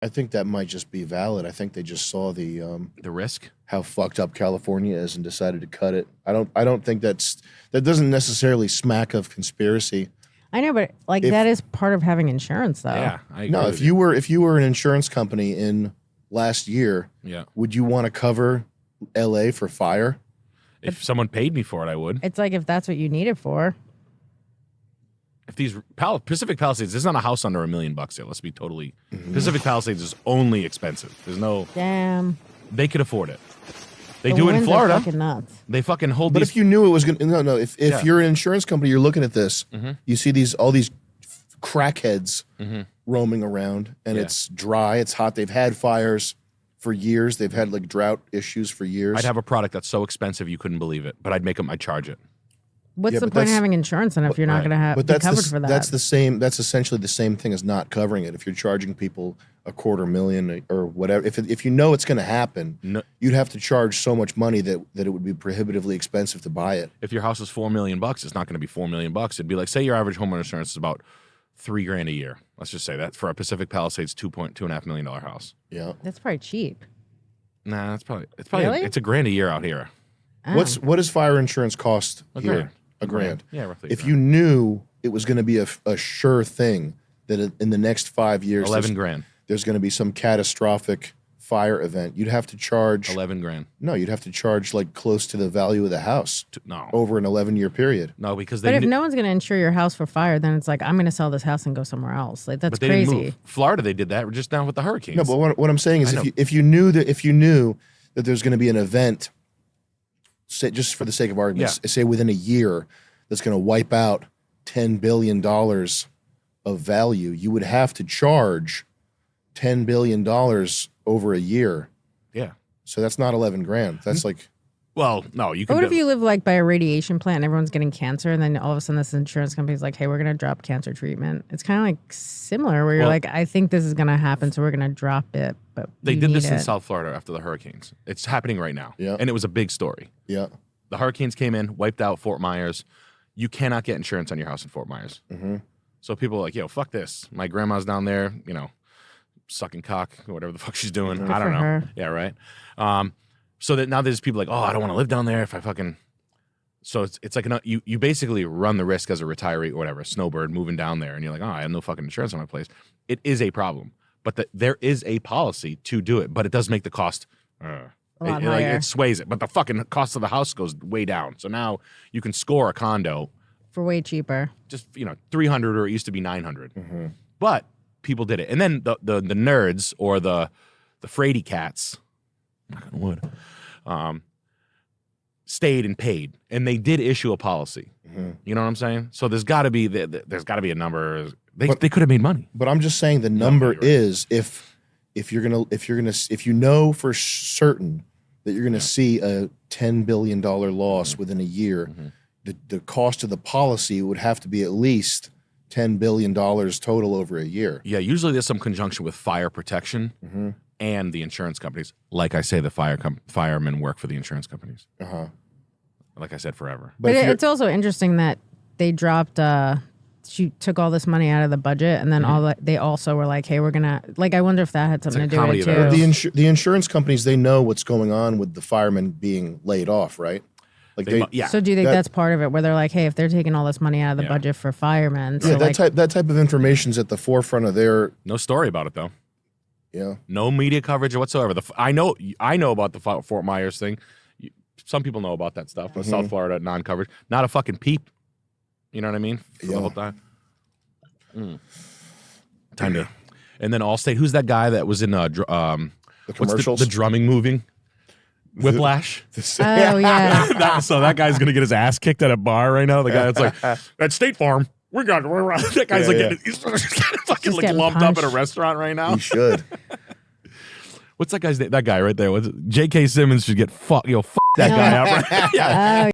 I think that might just be valid. I think they just saw the risk, how fucked up California is, and decided to cut it. I don't think that doesn't necessarily smack of conspiracy. I know, but like that is part of having insurance, though. Yeah, I agree. No, if you were an insurance company in last year, would you want to cover LA for fire? If someone paid me for it, I would. It's like if that's what you need it for. If these Pacific Palisades, there's not a house under $1 million here. Let's be totally. Pacific Palisades is only expensive. There's no. Damn. They could afford it. They do it in Florida. Are fucking nuts. They fucking hold. But if you knew it was going, no. If you're an insurance company, you're looking at this. You see all these crackheads roaming around, and it's dry, it's hot. They've had fires for years. They've had like drought issues for years. I'd have a product that's so expensive you couldn't believe it, but I'd charge it. What's the point of having insurance, and if you're not going to be covered for that? That's the same. That's essentially the same thing as not covering it. If you're charging people $250,000 or whatever, if you know it's going to happen, you'd have to charge so much money that it would be prohibitively expensive to buy it. If your house is $4 million, it's not going to be $4 million. It'd be like, say your average homeowner insurance is about $3,000 a year. Let's just say that for a Pacific Palisades $2.5 million house. Yeah, that's probably cheap. Nah, it's probably really? it's $1,000 a year out here. Oh. What does fire insurance cost here? $1,000. Yeah, roughly. If you knew it was going to be a sure thing that in the next 5 years, $11,000. There's going to be some catastrophic fire event, you'd have to charge $11,000. No, you'd have to charge like close to the value of the house. No, over an 11-year period. No, because but if no one's going to insure your house for fire, then it's like I'm going to sell this house and go somewhere else. Like that's crazy. Didn't move. Florida, they did that just now with the hurricanes. No, but what I'm saying is, if you knew that there's going to be an event, say, just for the sake of argument, say within a year, that's going to wipe out $10 billion of value, you would have to charge $10 billion over a year. Yeah. So that's not $11,000. That's like. Well, no, you can. What if you live like by a radiation plant and everyone's getting cancer, and then all of a sudden this insurance company's like, "Hey, we're going to drop cancer treatment." It's kind of like similar, where you're like, "I think this is going to happen, so we're going to drop it." But they did this in South Florida after the hurricanes. It's happening right now. Yeah. And it was a big story. Yeah. The hurricanes came in, wiped out Fort Myers. You cannot get insurance on your house in Fort Myers. Mm-hmm. So people are like, "Yo, fuck this. My grandma's down there, sucking cock, or whatever the fuck she's doing. I don't know." Her. Yeah, right. So that now there's people like, "Oh, I don't want to live down there if I fucking." So it's like you basically run the risk as a retiree or whatever, a snowbird moving down there, and you're like, "Oh, I have no fucking insurance on my place." It is a problem, but there is a policy to do it, but it does make the cost. A lot higher. It sways it, but the fucking cost of the house goes way down. So now you can score a condo for way cheaper. Just $300, or it used to be $900. Mm-hmm. But people did it, and then the nerds or the fraidy cats, knock on wood, stayed and paid, and they did issue a policy. Mm-hmm. You know what I'm saying? So there's got to be a number. They could have made money. But I'm just saying the number is if you know for certain that you're gonna see a $10 billion loss within a year, the cost of the policy would have to be at least $10 billion total over a year. Yeah, usually there's some conjunction with fire protection and the insurance companies. Like I say, the firemen work for the insurance companies. Like I said, forever. But it's also interesting that they dropped. She took all this money out of the budget, and then they also were like, "Hey, we're gonna." Like, I wonder if that had something to do with it too. The insurance companies, they know what's going on with the firemen being laid off, right? Like So do you think that's part of it, where they're like, "Hey, if they're taking all this money out of the budget for firemen," so that type of information's at the forefront of their. No story about it though. Yeah. No media coverage whatsoever. I know about the Fort Myers thing. Some people know about that stuff. South Florida non-coverage. Not a fucking peep. You know what I mean? For the whole time. Time to. And then Allstate. Who's that guy that was in the commercials? The drumming movie? Whiplash. Oh yeah. So that guy's gonna get his ass kicked at a bar right now. The guy that's like, at State Farm. We're that guy's he's fucking lumped up at a restaurant right now. He should. What's that guy's name? That guy right there. J.K. Simmons should get fuck that guy up. Right? Yeah.